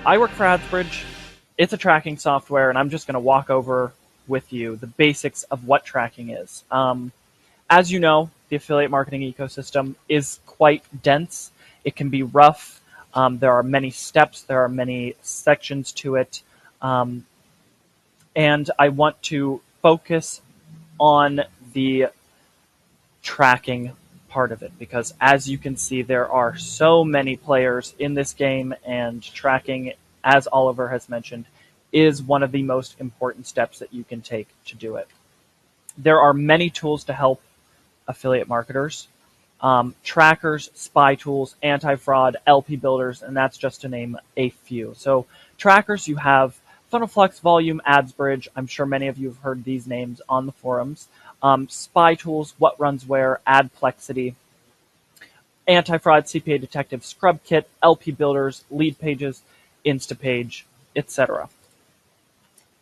I work for AdsBridge. It's a tracking software, and I'm just going to walk over with you the basics of what tracking is. As you know, the affiliate marketing ecosystem is quite dense. It can be rough. There are many steps. There are many sections to it. And I want to focus on the tracking part of it because, as you can see, there are so many players in this game, and tracking, as Oliver has mentioned, is one of the most important steps that you can take to do it. There are many tools to help affiliate marketers. Trackers, spy tools, anti-fraud, LP builders, and that's just to name a few. So trackers, you have FunnelFlux, Volume, AdsBridge. I'm sure many of you have heard these names on the forums. Spy tools, What Runs Where, Adplexity, anti-fraud, CPA Detective, Scrub Kit, LP builders, lead pages, Instapage, etc.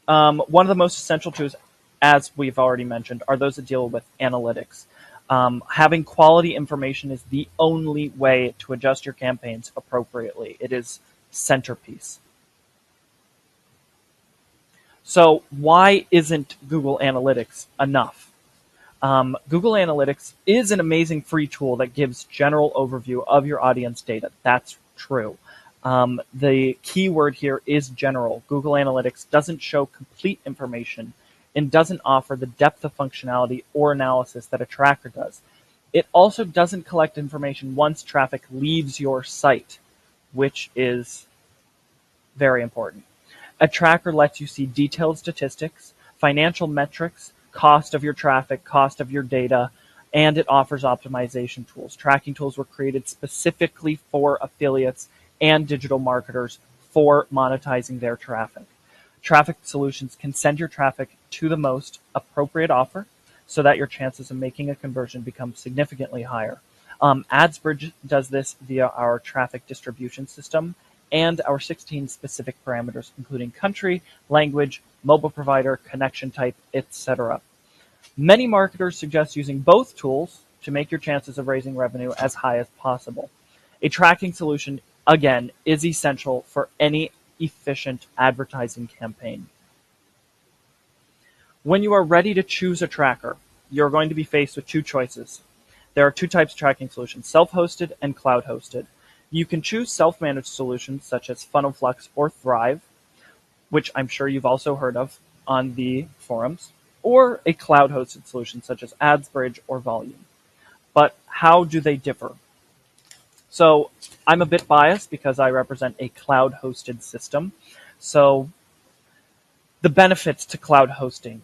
One of the most essential tools, as we've already mentioned, are those that deal with analytics. Having quality information is the only way to adjust your campaigns appropriately. It is centerpiece. So why isn't Google Analytics enough? Google Analytics is an amazing free tool that gives general overview of your audience data. That's true. The key word here is general. Google Analytics doesn't show complete information and doesn't offer the depth of functionality or analysis that a tracker does. It also doesn't collect information once traffic leaves your site, which is very important. A tracker lets you see detailed statistics, financial metrics, cost of your traffic, cost of your data, and it offers optimization tools. Tracking tools were created specifically for affiliates and digital marketers for monetizing their traffic. Traffic solutions can send your traffic to the most appropriate offer so that your chances of making a conversion become significantly higher. AdsBridge does this via our traffic distribution system and our 16 specific parameters, including country, language, mobile provider, connection type, etc. Many marketers suggest using both tools to make your chances of raising revenue as high as possible. A tracking solution, again, is essential for any efficient advertising campaign. When you are ready to choose a tracker, you're going to be faced with two choices. There are two types of tracking solutions, self-hosted and cloud-hosted. You can choose self-managed solutions such as FunnelFlux or Thrive, which I'm sure you've also heard of on the forums, or a cloud-hosted solution such as AdsBridge or Volume. But how do they differ? So I'm a bit biased because I represent a cloud-hosted system. So the benefits to cloud hosting.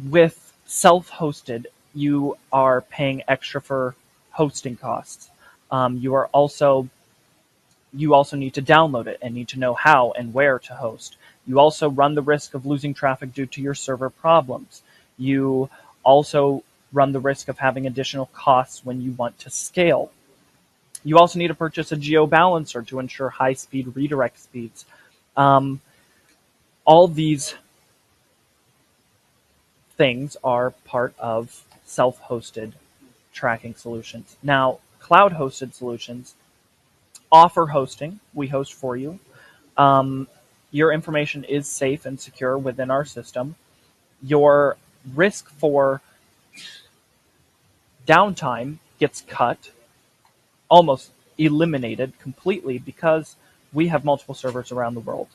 With self-hosted, you are paying extra for hosting costs. You also need to download it and need to know how and where to host. You also run the risk of losing traffic due to your server problems. You also run the risk of having additional costs when you want to scale. You also need to purchase a geo balancer to ensure high-speed redirect speeds. All these things are part of self-hosted tracking solutions. Now, cloud-hosted solutions offer hosting. We host for you. Your information is safe and secure within our system. Your risk for downtime gets cut, almost eliminated completely, because we have multiple servers around the world.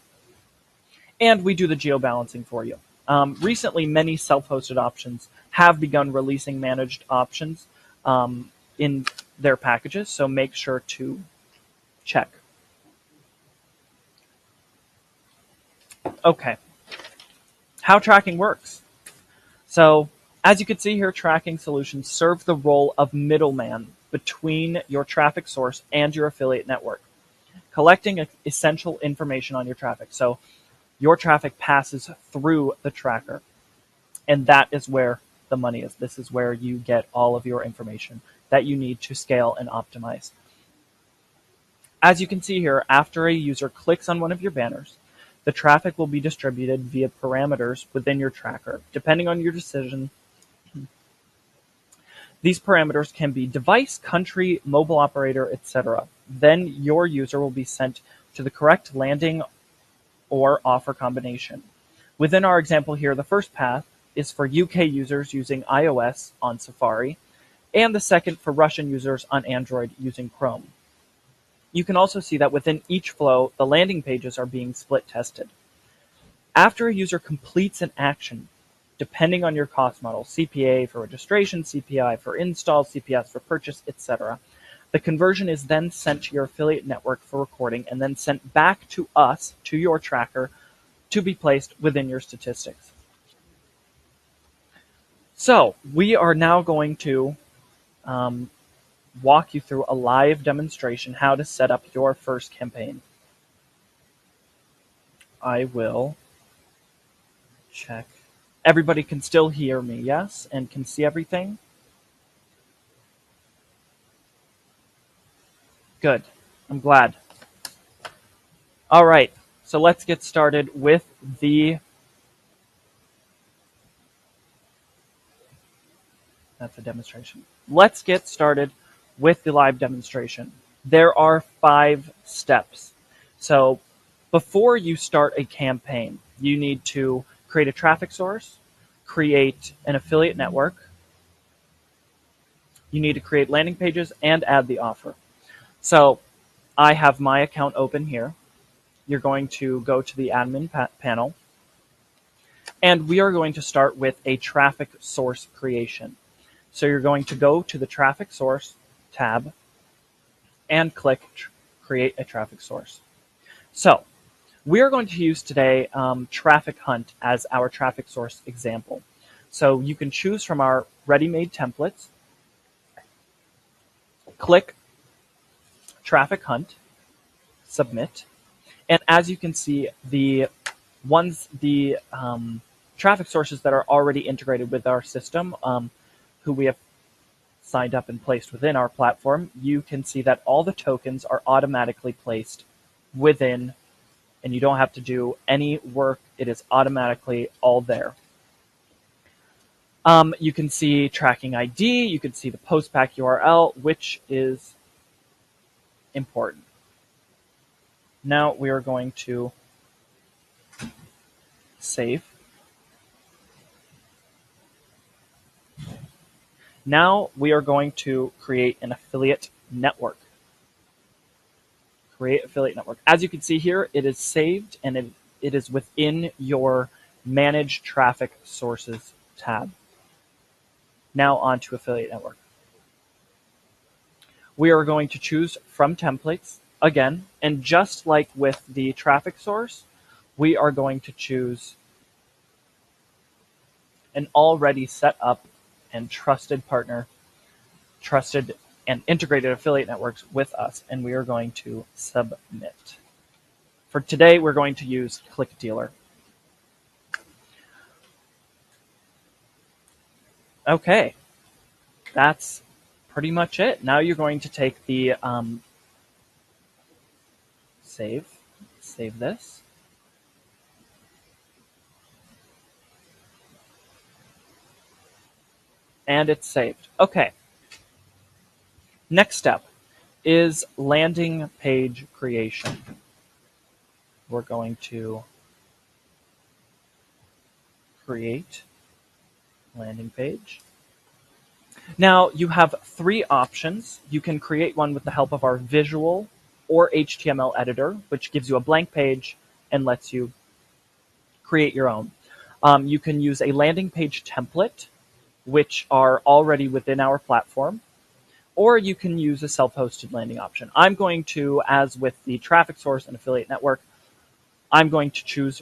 And we do the geo-balancing for you. Recently, many self-hosted options have begun releasing managed options in their packages, so make sure to check. Okay, how tracking works. So, as you can see here, tracking solutions serve the role of middleman between your traffic source and your affiliate network, collecting essential information on your traffic. So, your traffic passes through the tracker, and that is where the money is. This is where you get all of your information that you need to scale and optimize. As you can see here, after a user clicks on one of your banners, the traffic will be distributed via parameters within your tracker. Depending on your decision, these parameters can be device, country, mobile operator, etc. Then your user will be sent to the correct landing or offer combination. Within our example here, the first path is for UK users using iOS on Safari, and the second for Russian users on Android using Chrome. You can also see that within each flow, the landing pages are being split tested. After a user completes an action, depending on your cost model, CPA for registration, CPI for install, CPS for purchase, etc., the conversion is then sent to your affiliate network for recording and then sent back to us, to your tracker, to be placed within your statistics. So we are now going to walk you through a live demonstration how to set up your first campaign. I will check. Everybody can still hear me, yes? And can see everything? Good. I'm glad. All right. So let's get started with that's a demonstration. Let's get started with the live demonstration. There are 5 steps. So before you start a campaign, you need to create a traffic source, create an affiliate network, you need to create landing pages, and add the offer. So I have my account open here. You're going to go to the admin panel, and we are going to start with a traffic source creation. So you're going to go to the traffic source tab and click create a traffic source. So we are going to use today Traffic Hunt as our traffic source example. So you can choose from our ready-made templates, click Traffic Hunt, submit, and as you can see, the traffic sources that are already integrated with our system, who we have signed up and placed within our platform, you can see that all the tokens are automatically placed within, and you don't have to do any work. It is automatically all there. You can see tracking ID, you can see the postpack URL, which is important. Now we are going to save. Now we are going to create an affiliate network. Create affiliate network. As you can see here, it is saved and it is within your Manage Traffic Sources tab. Now on to affiliate network. We are going to choose from templates again, and just like with the traffic source, we are going to choose an already set up and trusted partner, trusted and integrated affiliate networks with us, and we are going to submit. For today, we're going to use ClickDealer. Okay, that's pretty much it. Now you're going to take the save this. And it's saved. Okay. Next step is landing page creation. We're going to create landing page. Now you have 3 options. You can create one with the help of our visual or HTML editor, which gives you a blank page and lets you create your own. You can use a landing page template, which are already within our platform, or you can use a self-hosted landing option. I'm going to, as with the traffic source and affiliate network, I'm going to choose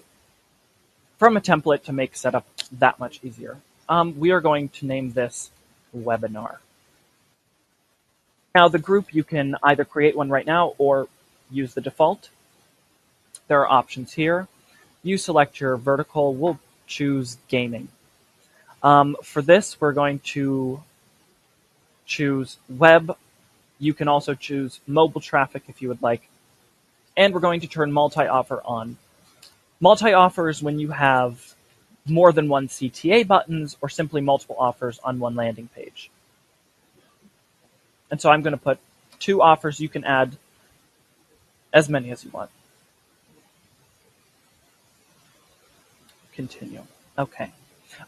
from a template to make setup that much easier. We are going to name this webinar. Now the group, you can either create one right now or use the default. There are options here. You select your vertical. We'll choose gaming. For this, we're going to choose web. You can also choose mobile traffic if you would like. And we're going to turn multi-offer on. Multi-offer is when you have more than one CTA buttons or simply multiple offers on one landing page. And so I'm going to put 2 offers. You can add as many as you want. Continue. Okay.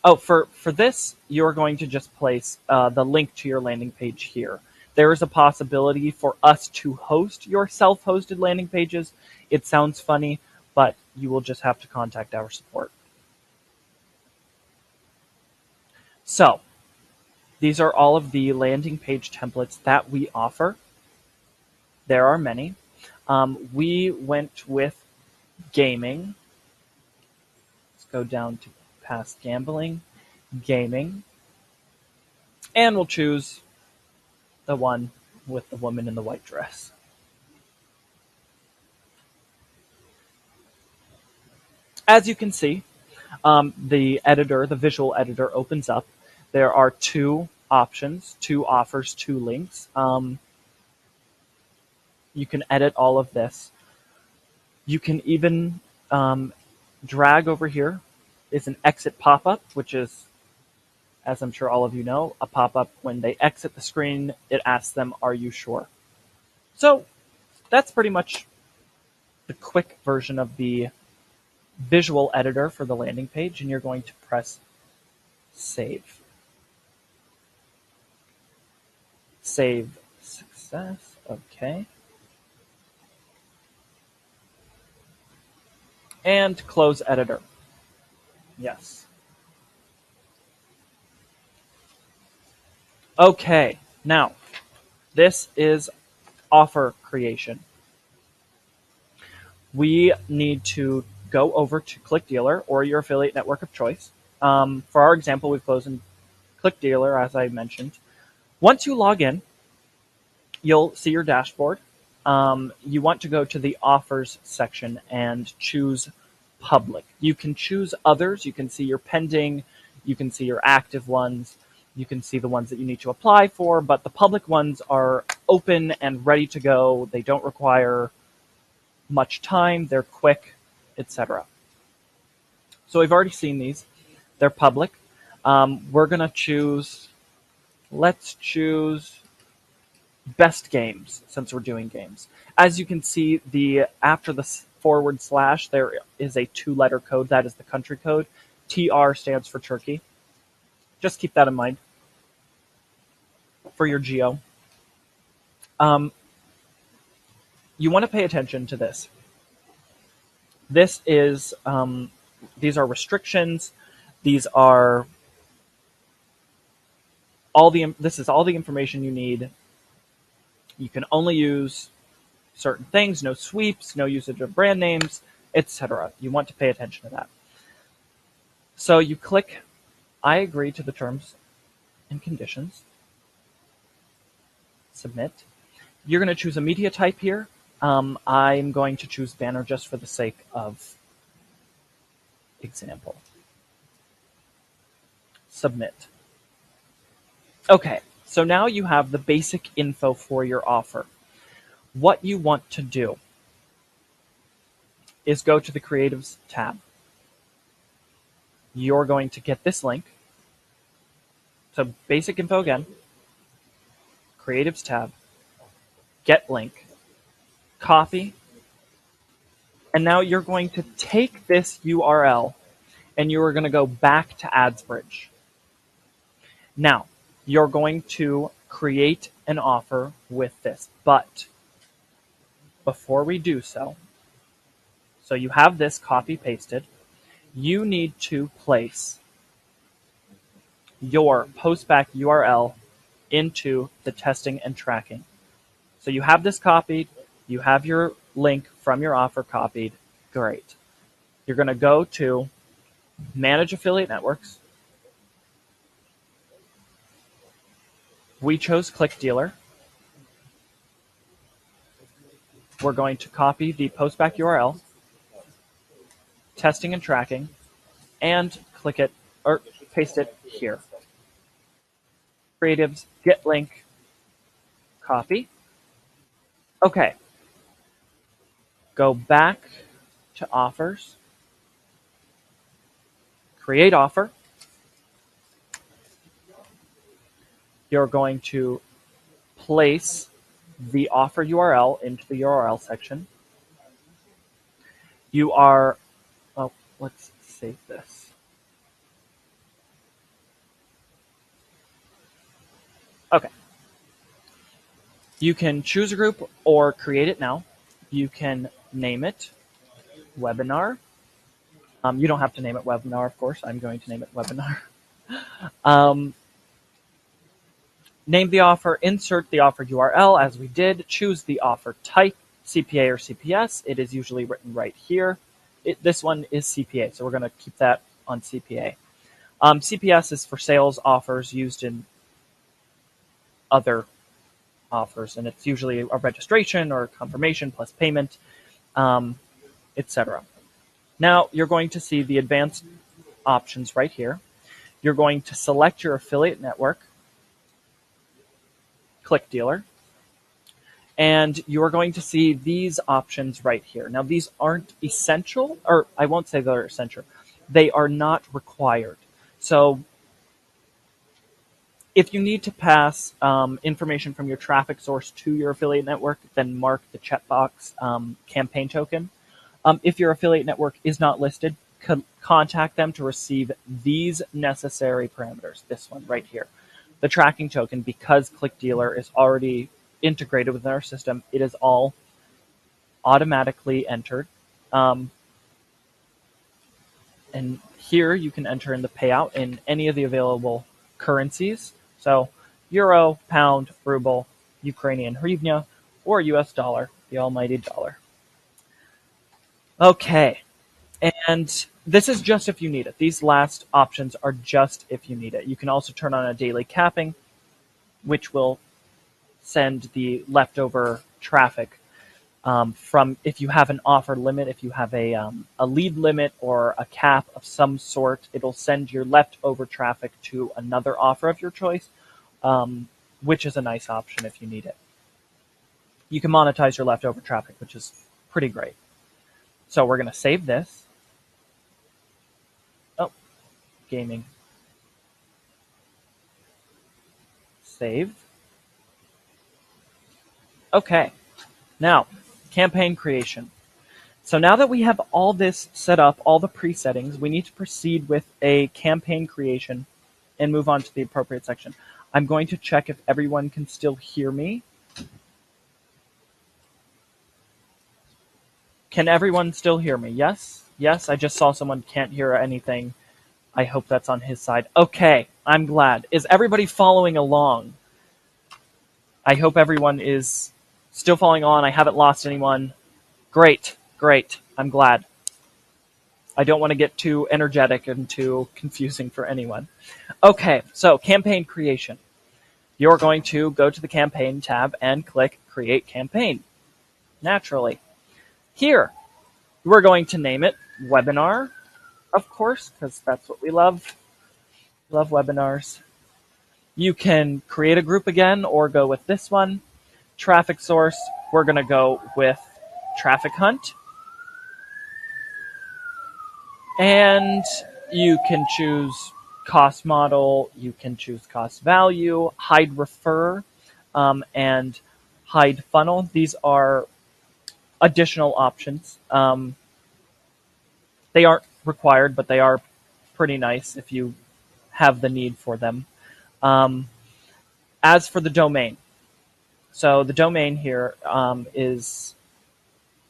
Oh, for this, you're going to just place the link to your landing page here. There is a possibility for us to host your self-hosted landing pages. It sounds funny, but you will just have to contact our support. So, these are all of the landing page templates that we offer. There are many. We went with gaming. Let's go down to past gambling, gaming, and we'll choose the one with the woman in the white dress. As you can see, the editor, the visual editor, opens up. There are two options, two offers, two links. You can edit all of this. You can even drag over here is an exit pop-up, which is, as I'm sure all of you know, a pop-up when they exit the screen, it asks them, are you sure? So that's pretty much the quick version of the visual editor for the landing page, and you're going to press save. Save success, okay. And close editor. Yes. Okay, now this is offer creation. We need to go over to ClickDealer or your affiliate network of choice. For our example, we've chosen ClickDealer, as I mentioned. Once you log in, you'll see your dashboard. You want to go to the offers section and choose public. You can choose others. You can see your pending. You can see your active ones. You can see the ones that you need to apply for, but the public ones are open and ready to go. They don't require much time. They're quick, etc. So we've already seen these. They're public. We're going to choose, let's choose best games, since we're doing games. As you can see, after the / there is a 2-letter code. That is the country code. TR stands for Turkey. Just keep that in mind for your geo. You want to pay attention to this. This is these are restrictions. These are this is all the information you need. You can only use certain things, no sweeps, no usage of brand names, etc. You want to pay attention to that. So you click I agree to the terms and conditions. Submit. You're going to choose a media type here. I'm going to choose banner just for the sake of example. Submit. Okay, so now you have the basic info for your offer. What you want to do is go to the Creatives tab. You're going to get this link. So basic info again, Creatives tab, get link, copy, and now you're going to take this URL and you are going to go back to AdsBridge. Now, you're going to create an offer with this, but before we do so you have this copy pasted, you need to place your postback URL into the testing and tracking. So you have this copied, you have your link from your offer copied, great. You're going to go to Manage Affiliate Networks. We chose ClickDealer. We're going to copy the postback URL, testing and tracking, and click it or paste it here. Creatives, get link, copy. Okay. Go back to offers, create offer. You're going to place the offer URL into the URL section. You are, well, let's save this. Okay. You can choose a group or create it now. You can name it webinar. You don't have to name it webinar, of course. I'm going to name it webinar. Name the offer, insert the offer URL as we did, choose the offer type, CPA or CPS. It is usually written right here. This one is CPA, so we're going to keep that on CPA. CPS is for sales offers used in other offers, and it's usually a registration or confirmation plus payment, etc. Now you're going to see the advanced options right here. You're going to select your affiliate network, click dealer, and you are going to see these options right here. Now these aren't essential, or I won't say they're essential. They are not required. So if you need to pass information from your traffic source to your affiliate network, then mark the checkbox campaign token. If your affiliate network is not listed, contact them to receive these necessary parameters. This one right here. The tracking token, because ClickDealer is already integrated within our system, it is all automatically entered. And here you can enter in the payout in any of the available currencies. So euro, pound, ruble, Ukrainian hryvnia, or US dollar, the almighty dollar. Okay, and this is just if you need it. These last options are just if you need it. You can also turn on a daily capping, which will send the leftover traffic from, if you have an offer limit, if you have a lead limit or a cap of some sort, it'll send your leftover traffic to another offer of your choice, which is a nice option if you need it. You can monetize your leftover traffic, which is pretty great. So we're going to save this. Oh, gaming. Save. Okay. Now, campaign creation. So now that we have all this set up, all the presettings, we need to proceed with a campaign creation and move on to the appropriate section. I'm going to check if everyone can still hear me. Can everyone still hear me? Yes? Yes, I just saw someone can't hear anything. I hope that's on his side. Okay, I'm glad. Is everybody following along? I hope everyone is still following on. I haven't lost anyone. Great, great. I'm glad. I don't want to get too energetic and too confusing for anyone. Okay, so campaign creation. You're going to go to the campaign tab and click Create Campaign. Naturally. Here, we're going to name it Webinar, of course, because that's what we love. We love webinars. You can create a group again or go with this one. Traffic source, we're going to go with Traffic Hunt. And you can choose cost model, you can choose cost value, hide refer, and hide funnel. These are additional options. They aren't required, but they are pretty nice if you have the need for them. As for the domain, so the domain here is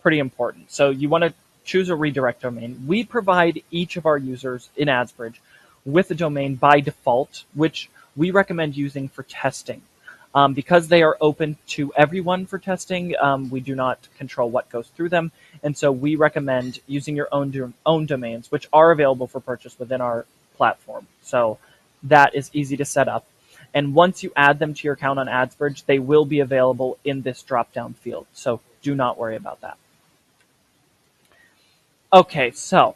pretty important. So you want to choose a redirect domain. We provide each of our users in AdsBridge with a domain by default, which we recommend using for testing. Because they are open to everyone for testing, we do not control what goes through them. And so we recommend using your own domains, which are available for purchase within our platform. So that is easy to set up. And once you add them to your account on AdsBridge, they will be available in this drop-down field. So do not worry about that. Okay, so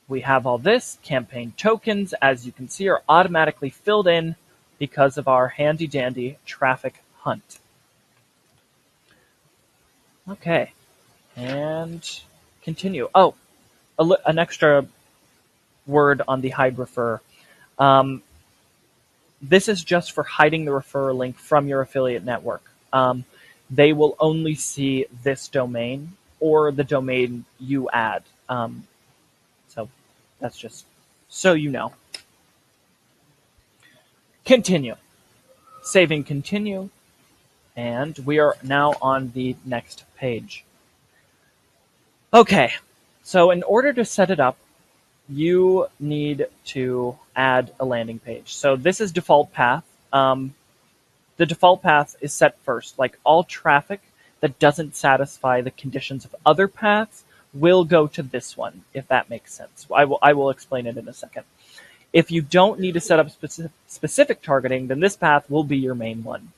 we have all this. Campaign tokens, as you can see, are automatically filled in because of our handy-dandy traffic hunt. Okay, and continue. Oh, an extra word on the hide refer. This is just for hiding the referral link from your affiliate network. They will only see this domain or the domain you add. So That's just so you know. Continue. Saving continue. And we are now on the next page. Okay, so in order to set it up, you need to add a landing page. So this is default path. The default path is set first. Like all traffic that doesn't satisfy the conditions of other paths will go to this one, if that makes sense. I will explain it in a second. If you don't need to set up specific targeting, then this path will be your main one.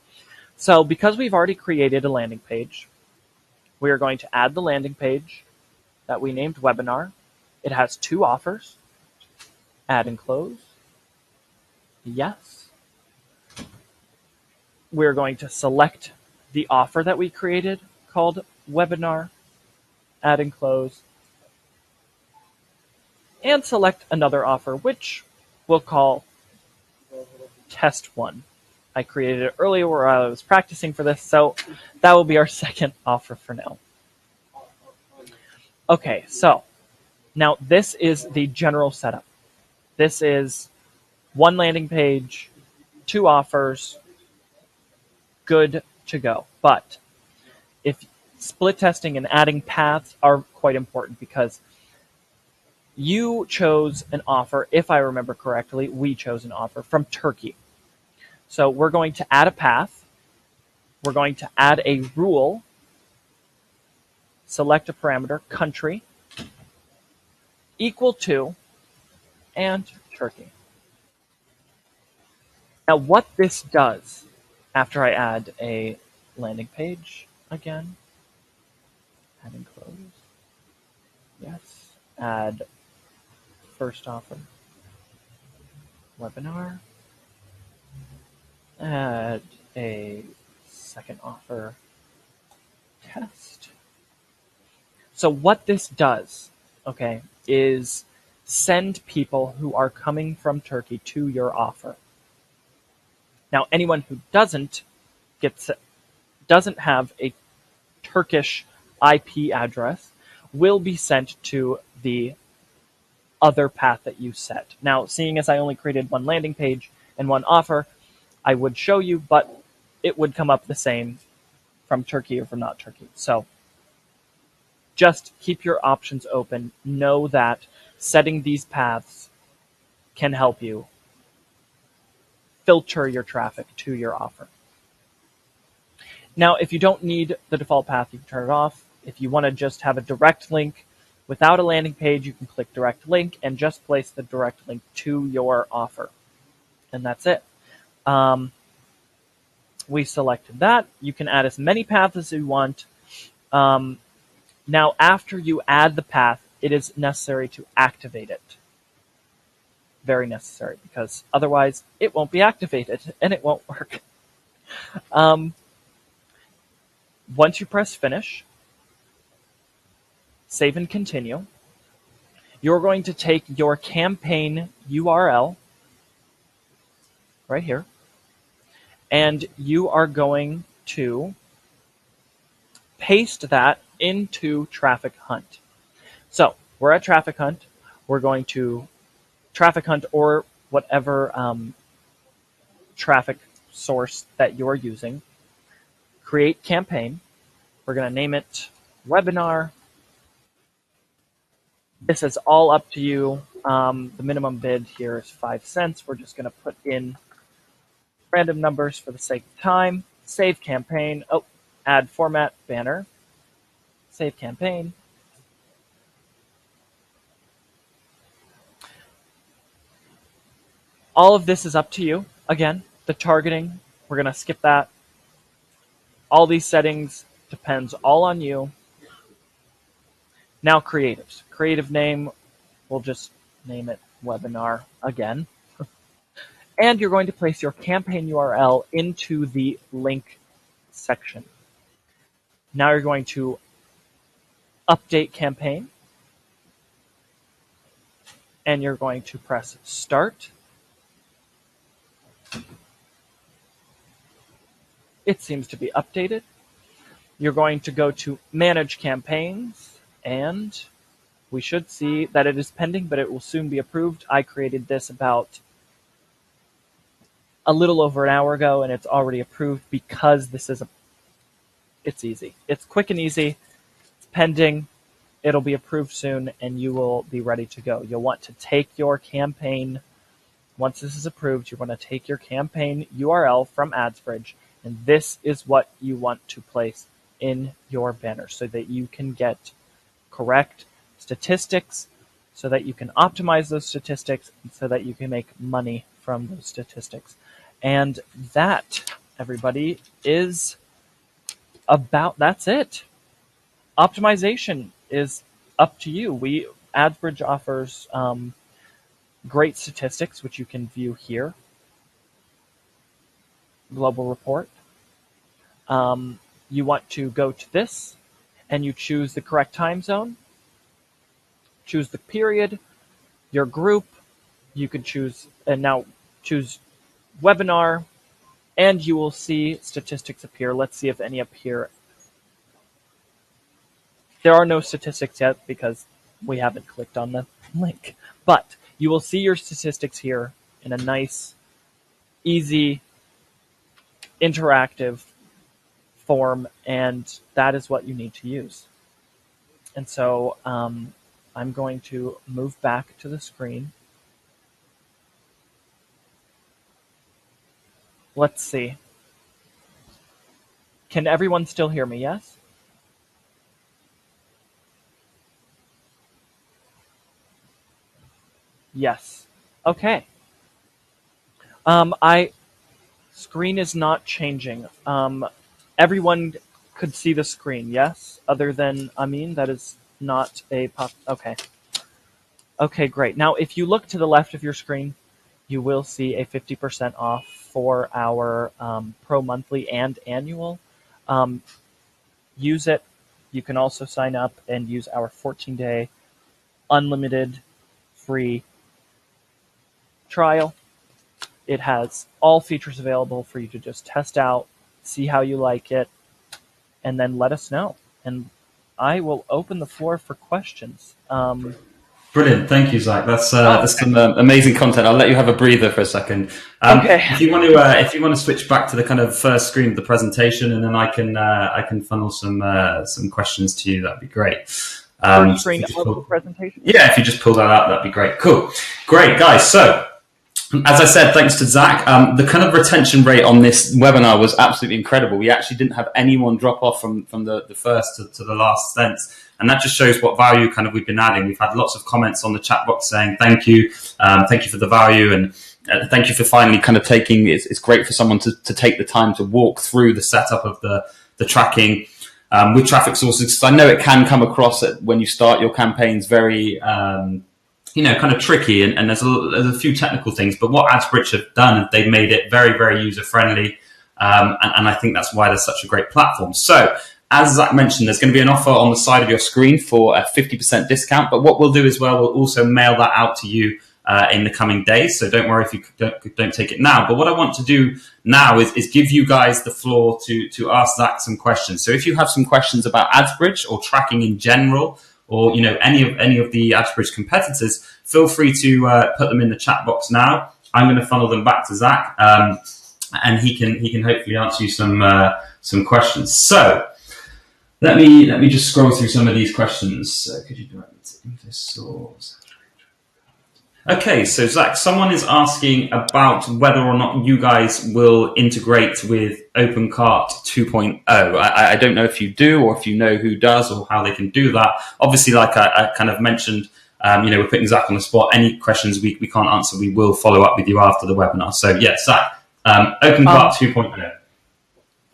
So because we've already created a landing page, we are going to add the landing page that we named webinar. It has 2 offers. Add and close. Yes. We're going to select the offer that we created called webinar. Add and close. And select another offer, which we'll call test 1. I created it earlier where I was practicing for this, so that will be our second offer for now. Okay, so now this is the general setup. This is 1 landing page, 2 offers, good to go. But if split testing and adding paths are quite important because you chose an offer, if I remember correctly, we chose an offer from Turkey. So we're going to add a path. We're going to add a rule. Select a parameter, country, equal to, and Turkey. Now what this does, after I add a landing page again, add and close, yes, add first offer, webinar, add a second offer, test. So what this does, okay, is send people who are coming from Turkey to your offer. Now, anyone who doesn't have a Turkish IP address will be sent to the other path that you set. Now, seeing as I only created 1 landing page and 1 offer, I would show you, but it would come up the same from Turkey or from not Turkey. So just keep your options open. Know that setting these paths can help you filter your traffic to your offer. Now, if you don't need the default path, you can turn it off. If you want to just have a direct link without a landing page, you can click direct link and just place the direct link to your offer. And that's it. We selected that. You can add as many paths as you want. Now, after you add the path, it is necessary to activate it. Very necessary, because otherwise it won't be activated and it won't work. Once you press finish, save and continue, you're going to take your campaign URL right here, and you are going to paste that into Traffic Hunt. So we're at Traffic Hunt. We're going to Traffic Hunt or whatever traffic source that you're using. Create campaign. We're going to name it webinar. This is all up to you. The minimum bid here is 5 cents. We're just going to put in random numbers for the sake of time. Save campaign. Oh, add format banner. Save campaign. All of this is up to you. Again, the targeting, we're going to skip that. All these settings depends all on you. Now creatives. Creative name, we'll just name it webinar again. And you're going to place your campaign URL into the link section. Now you're going to update campaign. And you're going to press start. It seems to be updated. You're going to go to manage campaigns and we should see that it is pending, but it will soon be approved. I created this about a little over an hour ago, and it's already approved because it's easy. It's quick and easy. It's pending. It'll be approved soon, and you will be ready to go. You'll want to take your campaign. Once this is approved, you want to take your campaign URL from AdsBridge, and this is what you want to place in your banner so that you can get correct statistics, so that you can optimize those statistics, and so that you can make money from those statistics. And that, everybody, is that's it. Optimization is up to you. AdsBridge offers great statistics, which you can view here. Global report. You want to go to this, and you choose the correct time zone. Choose the period, your group. You can choose, and now choose webinar, and you will see statistics appear. Let's see if any appear. There are no statistics yet because we haven't clicked on the link, but you will see your statistics here in a nice, easy, interactive form, and that is what you need to use. And so I'm going to move back to the screen. Let's see. Can everyone still hear me? Yes? Yes. Okay. Screen is not changing. Everyone could see the screen, yes? Other than Amin, that is not a okay. Okay, great. Now, if you look to the left of your screen, you will see a 50% off for our Pro Monthly and Annual. Use it. You can also sign up and use our 14-day unlimited free trial. It has all features available for you to just test out, see how you like it, and then let us know. And I will open the floor for questions. Brilliant, thank you, Zach. That's some amazing content. I'll let you have a breather for a second. Okay. If you want to switch back to the kind of first screen of the presentation, and then I can funnel some questions to you. That'd be great. First screen of the presentation. Yeah, if you just pull that out, that'd be great. Cool, great, guys. So, as I said, thanks to Zach, the kind of retention rate on this webinar was absolutely incredible. We actually didn't have anyone drop off from the first to the last sentence. And that just shows what value kind of we've been adding. We've had lots of comments on the chat box saying thank you for the value, and thank you for finally kind of taking. It's great for someone to take the time to walk through the setup of the tracking with traffic sources. Because I know it can come across when you start your campaigns very kind of tricky, and there's a few technical things. But what AdsBridge have done, they've made it very, very user friendly, and I think that's why they're such a great platform. So, as Zach mentioned, there's going to be an offer on the side of your screen for a 50% discount. But what we'll do as well, we'll also mail that out to you in the coming days. So don't worry if you don't take it now. But what I want to do now is give you guys the floor to ask Zach some questions. So if you have some questions about AdsBridge or tracking in general, or any of the AdsBridge competitors, feel free to put them in the chat box now. I'm going to funnel them back to Zach, and he can hopefully answer you some questions. So. Let me just scroll through some of these questions. So could you direct me to info source? Okay, so Zach, someone is asking about whether or not you guys will integrate with OpenCart 2.0. I don't know if you do, or if you know who does, or how they can do that. Obviously, like I kind of mentioned, we're putting Zach on the spot. Any questions we can't answer, we will follow up with you after the webinar. So yeah, Zach, OpenCart 2.0.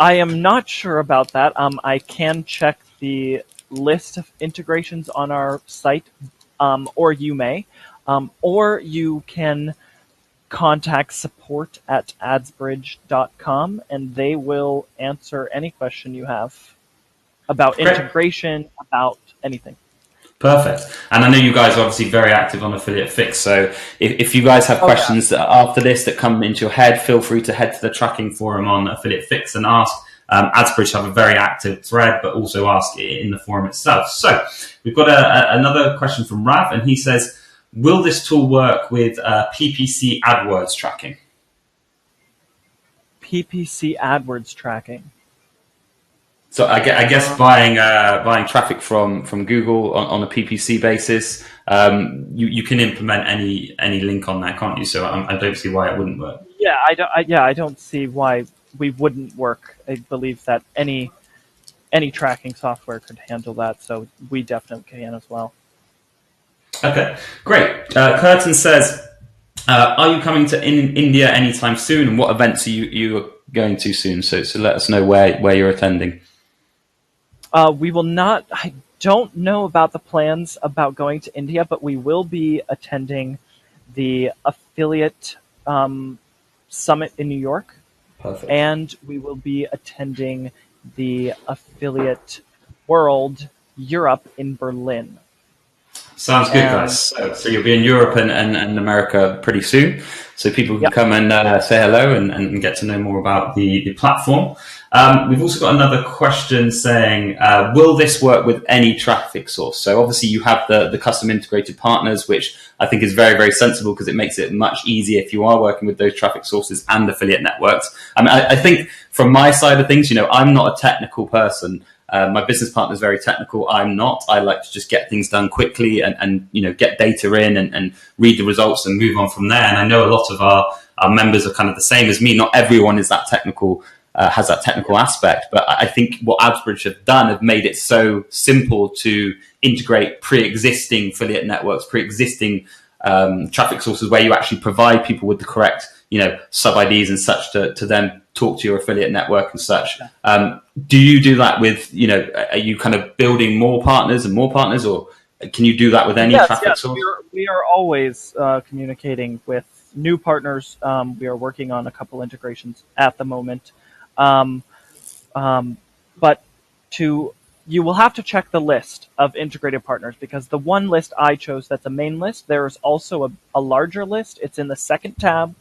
I am not sure about that. I can check the list of integrations on our site, or you may. Or you can contact support@adsbridge.com, and they will answer any question you have about integration, about anything. Perfect. And I know you guys are obviously very active on Affiliate Fix. So if you guys have questions after this that come into your head, feel free to head to the tracking forum on Affiliate Fix and ask. AdsBridge have a very active thread, but also ask it in the forum itself. So we've got another question from Rav, and he says, will this tool work with PPC AdWords tracking? PPC AdWords tracking. So I guess buying traffic from Google on a PPC basis, you can implement any link on that, can't you? So I don't see why it wouldn't work. Yeah, I don't see why we wouldn't work. I believe that any tracking software could handle that, so we definitely can as well. Okay, great. Curtin says, are you coming to India anytime soon, and what events are you going to soon? So let us know where you're attending. We will not. I don't know about the plans about going to India, but we will be attending the affiliate summit in New York. Perfect. And we will be attending the affiliate World Europe in Berlin. Sounds good, guys. So you'll be in Europe and America pretty soon, so people can come and say hello and get to know more about the platform. We've also got another question saying, will this work with any traffic source? So obviously you have the custom integrated partners, which I think is very, very sensible because it makes it much easier if you are working with those traffic sources and affiliate networks. I mean, I think from my side of things, I'm not a technical person. My business partner is very technical. I'm not. I like to just get things done quickly and get data in and read the results and move on from there. And I know a lot of our members are kind of the same as me. Not everyone is that technical, has that technical aspect. But I think what AdsBridge have done have made it so simple to integrate pre-existing affiliate networks, pre-existing traffic sources where you actually provide people with the correct sub IDs and such to then talk to your affiliate network and such. Do you do that with, are you kind of building more partners, or can you do that with any traffic source? We are always communicating with new partners. We are working on a couple integrations at the moment. But you will have to check the list of integrated partners, because the one list I chose that's a main list, there is also a larger list. It's in the second tab.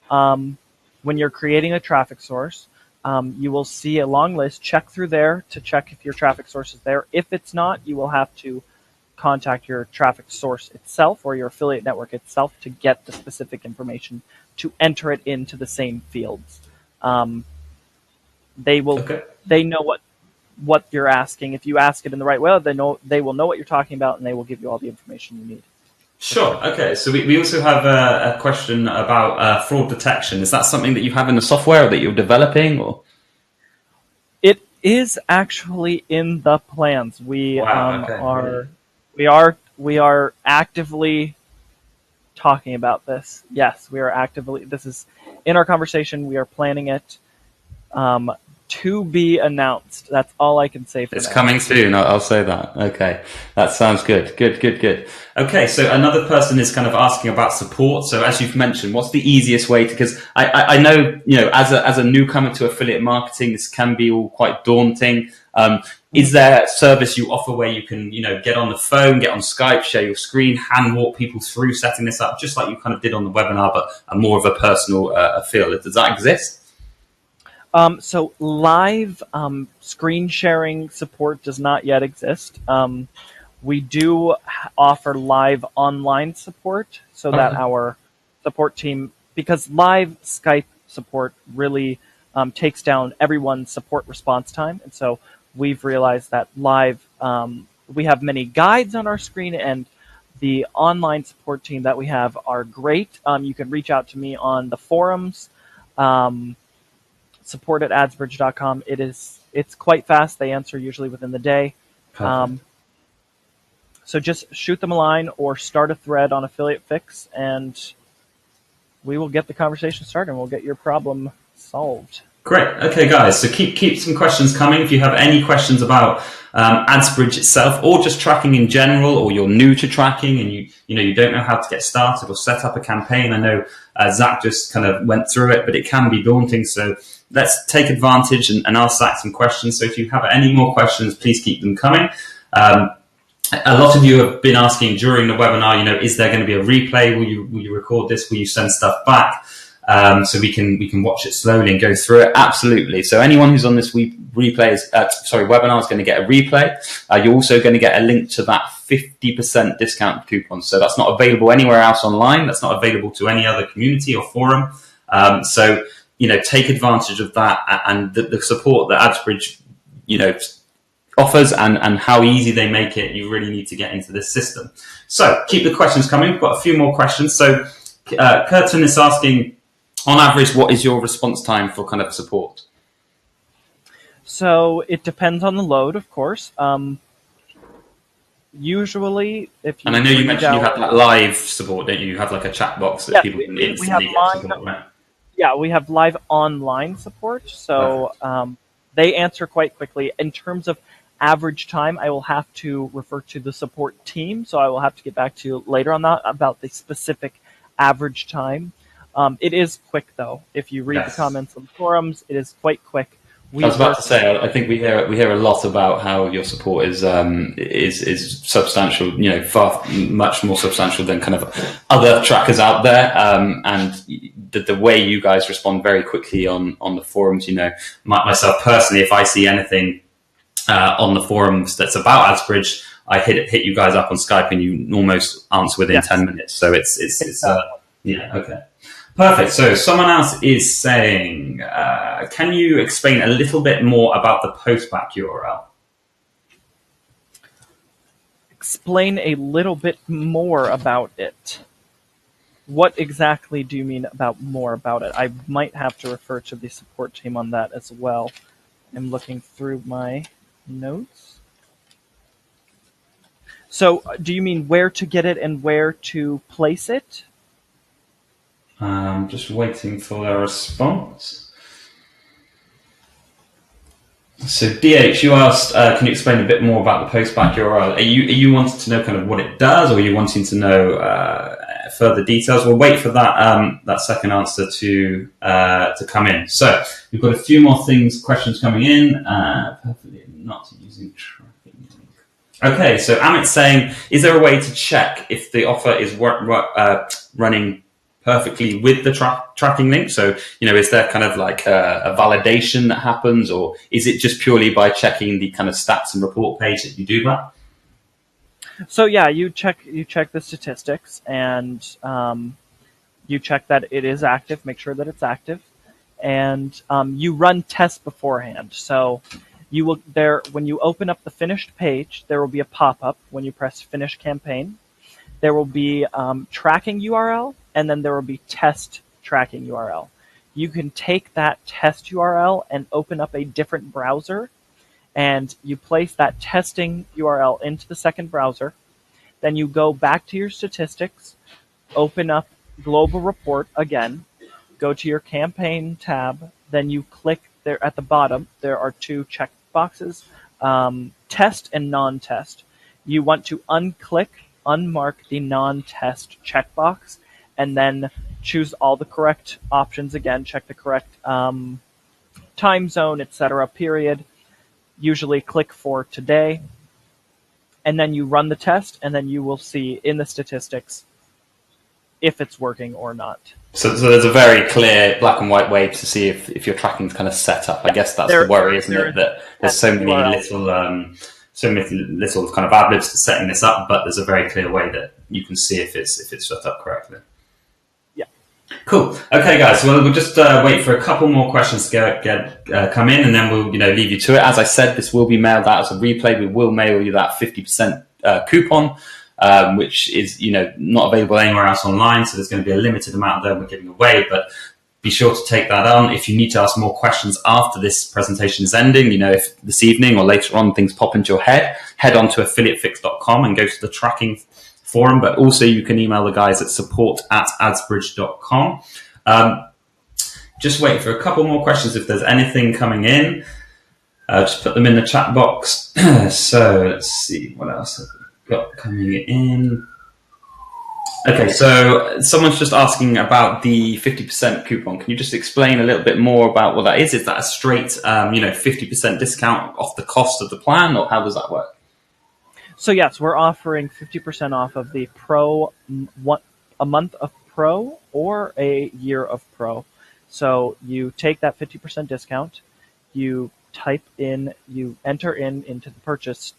When you're creating a traffic source, you will see a long list. Check through there to check if your traffic source is there. If it's not, you will have to contact your traffic source itself or your affiliate network itself to get the specific information to enter it into the same fields. They know what you're asking. If you ask it in the right way, they will know what you're talking about, and they will give you all the information you need. Sure. Okay. So we also have a question about fraud detection. Is that something that you have in the software that you're developing, or? It is actually in the plans. We are actively talking about this. Yes, we are actively. This is in our conversation. We are planning it. To be announced. That's all I can say for It's now. coming soon. I'll say that. Okay. That sounds good. Good. Okay. So another person is kind of asking about support. So as you've mentioned, what's the easiest way to, because I know, as a newcomer to affiliate marketing, this can be all quite daunting. Is there a service you offer where you can, get on the phone, get on Skype, share your screen, hand walk people through setting this up, just like you kind of did on the webinar, but a more of a personal feel? Does that exist? So live screen sharing support does not yet exist. We do offer live online support so that our support team, because live Skype support really takes down everyone's support response time. And so we've realized that live, we have many guides on our screen, and the online support team that we have are great. You can reach out to me on the forums. support@adsbridge.com. It's quite fast. They answer usually within the day. So just shoot them a line or start a thread on Affiliate Fix, and we will get the conversation started, and we'll get your problem solved. Great. Okay, guys. So keep some questions coming. If you have any questions about AdsBridge itself, or just tracking in general, or you're new to tracking and you don't know how to get started or set up a campaign. I know Zach just kind of went through it, but it can be daunting. So let's take advantage and ask Zach some questions. So if you have any more questions, please keep them coming. A lot of you have been asking during the webinar, is there going to be a replay? Will you record this? Will you send stuff back? so we can watch it slowly and go through it. Absolutely. So anyone who's on this webinar is going to get a replay. You're also going to get a link to that 50% discount coupon. So that's not available anywhere else online. That's not available to any other community or forum. So take advantage of that and the support that AdsBridge, offers and how easy they make it. You really need to get into this system. So keep the questions coming. We've got a few more questions. So Curtin is asking, on average, what is your response time for kind of support? So it depends on the load, of course. Usually, if you and I know you mentioned you have that live support, don't you? You have like a chat box that people can instantly get support, right? Yeah, we have live online support, so they answer quite quickly. In terms of average time, I will have to refer to the support team, so I will have to get back to you later on that about the specific average time. It is quick, though. If you read the comments on the forums, it is quite quick. I was about to say, I think we hear a lot about how your support is substantial, much more substantial than kind of other trackers out there. And the way you guys respond very quickly on the forums, myself personally, if I see anything on the forums that's about AdsBridge, I hit you guys up on Skype and you almost answer within 10 minutes. So it's okay. Perfect. So someone else is saying, can you explain a little bit more about the postback URL? Explain a little bit more about it. What exactly do you mean about more about it? I might have to refer to the support team on that as well. I'm looking through my notes. So do you mean where to get it and where to place it? I'm just waiting for their response. So DH, you asked, can you explain a bit more about the postback URL? Are you wanting to know kind of what it does, or are you wanting to know further details? We'll wait for that second answer to come in. So we've got a few more questions coming in. Perfectly not using tracking. Okay, so Amit's saying, is there a way to check if the offer is running perfectly with the tracking link? So, is there kind of like a validation that happens, or is it just purely by checking the kind of stats and report page that you do that? So yeah, you check the statistics and you check that it is active, make sure that it's active, and you run tests beforehand. So when you open up the finished page, there will be a pop-up when you press Finish Campaign. There will be tracking URL, and then there will be test tracking URL. You can take that test URL and open up a different browser, and you place that testing URL into the second browser. Then you go back to your statistics, open up Global Report again, go to your campaign tab, then you click there at the bottom. There are two check boxes, test and non-test. You want to unmark the non-test checkbox, and then choose all the correct options again, check the correct time zone, etc., period. Usually click for today, and then you run the test, and then you will see in the statistics if it's working or not. So there's a very clear black and white way to see if your tracking's kind of set up. I guess that's the worry, isn't it? That there's so many little kind of ad-libs to setting this up, but there's a very clear way that you can see if it's set up correctly. Yeah. Cool. Okay, guys. Well, we'll just wait for a couple more questions to come in, and then we'll leave you to it. As I said, this will be mailed out as a replay. We will mail you that 50% coupon, which is not available anywhere else online. So there's going to be a limited amount there we're giving away, but be sure to take that on. If you need to ask more questions after this presentation is ending, if this evening or later on things pop into your head, head on to affiliatefix.com and go to the tracking forum. But also you can email the guys at support@adsbridge.com. Just wait for a couple more questions if there's anything coming in. Just put them in the chat box. So let's see what else have we got coming in. Okay, so someone's just asking about the 50% coupon. Can you just explain a little bit more about what that is? Is that a straight, 50% discount off the cost of the plan, or how does that work? So yes, we're offering 50% off of the a month of Pro or a year of Pro. So you take that 50% discount, you enter into the purchase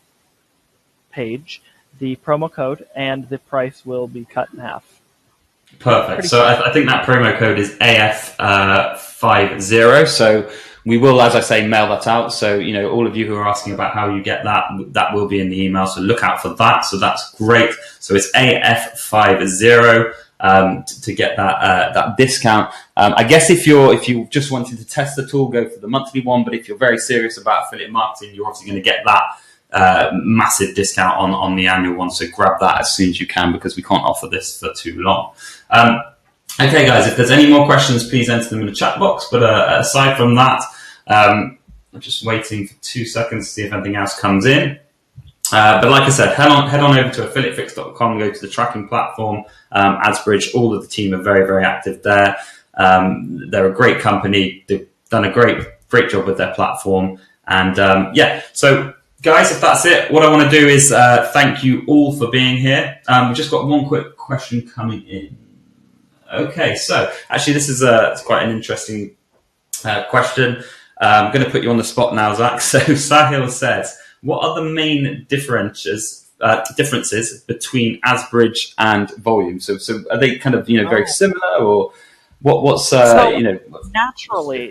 page the promo code, and the price will be cut in half. Perfect. So I think that promo code is AF50. So we will, as I say, mail that out. So, all of you who are asking about how you get that will be in the email. So look out for that. So that's great. So it's AF50 to get that discount. I guess if you just wanted to test the tool, go for the monthly one. But if you're very serious about affiliate marketing, you're obviously going to get that massive discount on the annual one. So grab that as soon as you can, because we can't offer this for too long. Okay, guys, if there's any more questions, please enter them in the chat box. But aside from that, I'm just waiting for 2 seconds to see if anything else comes in. But like I said, head on over to affiliatefix.com, go to the tracking platform, AdsBridge. All of the team are very, very active there. They're a great company. They've done a great job with their platform. And so guys, if that's it, what I want to do is thank you all for being here. We've just got one quick question coming in. Okay, so actually this is it's quite an interesting question. I'm going to put you on the spot now, Zach. So Sahil says, what are the main differences between AdsBridge and Volume? So are they kind of very similar, or what's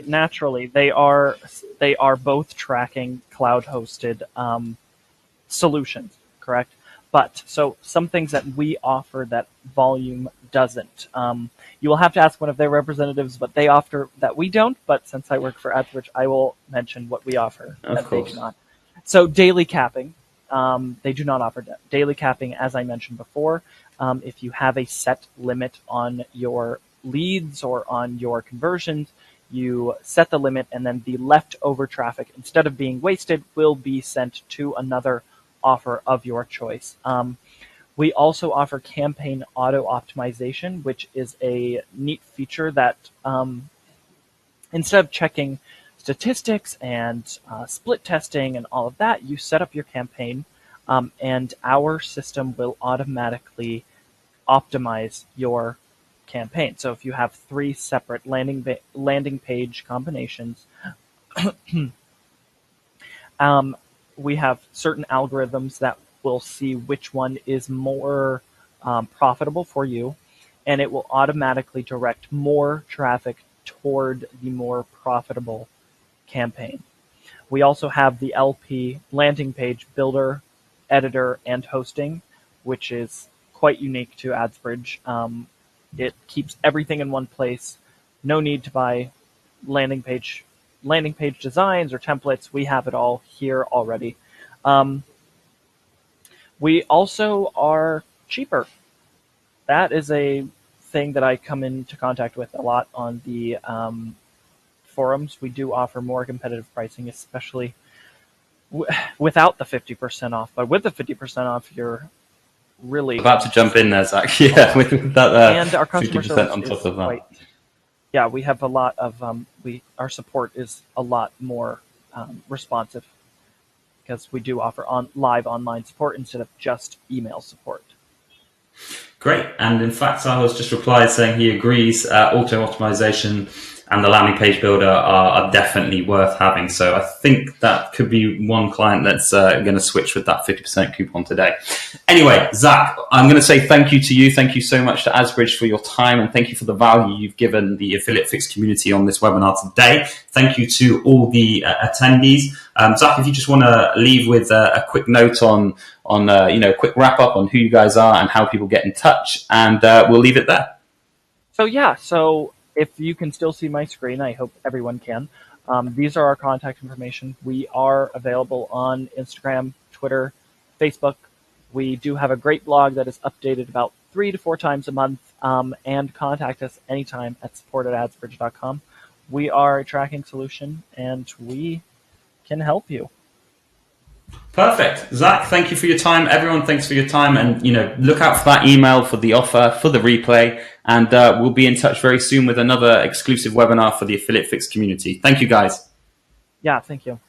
naturally they are both tracking cloud hosted solutions, correct? But so some things that we offer that Volume doesn't. You will have to ask one of their representatives what they offer that we don't. But since I work for AdsBridge, I will mention what we offer that they do not. So daily capping, they do not offer daily capping, as I mentioned before. If you have a set limit on your leads or on your conversions, you set the limit, and then the leftover traffic, instead of being wasted, will be sent to another offer of your choice. We also offer campaign auto optimization, which is a neat feature that instead of checking statistics and split testing and all of that, you set up your campaign, and our system will automatically optimize your campaign. So if you have 3 separate landing page combinations, we have certain algorithms that will see which one is more profitable for you, and it will automatically direct more traffic toward the more profitable campaign. We also have the LP landing page builder, editor, and hosting, which is quite unique to AdsBridge. It keeps everything in one place. No need to buy landing page designs or templates. We have it all here already. We also are cheaper. That is a thing that I come into contact with a lot on the forums. We do offer more competitive pricing, especially without the 50% off. But with the 50% off, you're really about to jump in there, Zach. Yeah, with that and our customer 50% service on top of that. We have a lot of our support is a lot more responsive, because we do offer live online support instead of just email support. Great. And in fact, Sahil's just replied saying he agrees auto optimization and the landing page builder are definitely worth having. So I think that could be one client that's going to switch with that 50% coupon today. Anyway, Zach, I'm going to say thank you to you. Thank you so much to AdsBridge for your time, and thank you for the value you've given the Affiliate Fix community on this webinar today. Thank you to all the attendees. Zach, if you just want to leave with a quick note on a quick wrap up on who you guys are and how people get in touch, and we'll leave it there. So if you can still see my screen, I hope everyone can. These are our contact information. We are available on Instagram, Twitter, Facebook. We do have a great blog that is updated about 3 to 4 times a month, and contact us anytime at support@adsbridge.com. We are a tracking solution, and we can help you. Perfect. Zach, thank you for your time. Everyone, thanks for your time. And, look out for that email for the offer, for the replay. And we'll be in touch very soon with another exclusive webinar for the Affiliate Fix community. Thank you, guys. Yeah, thank you.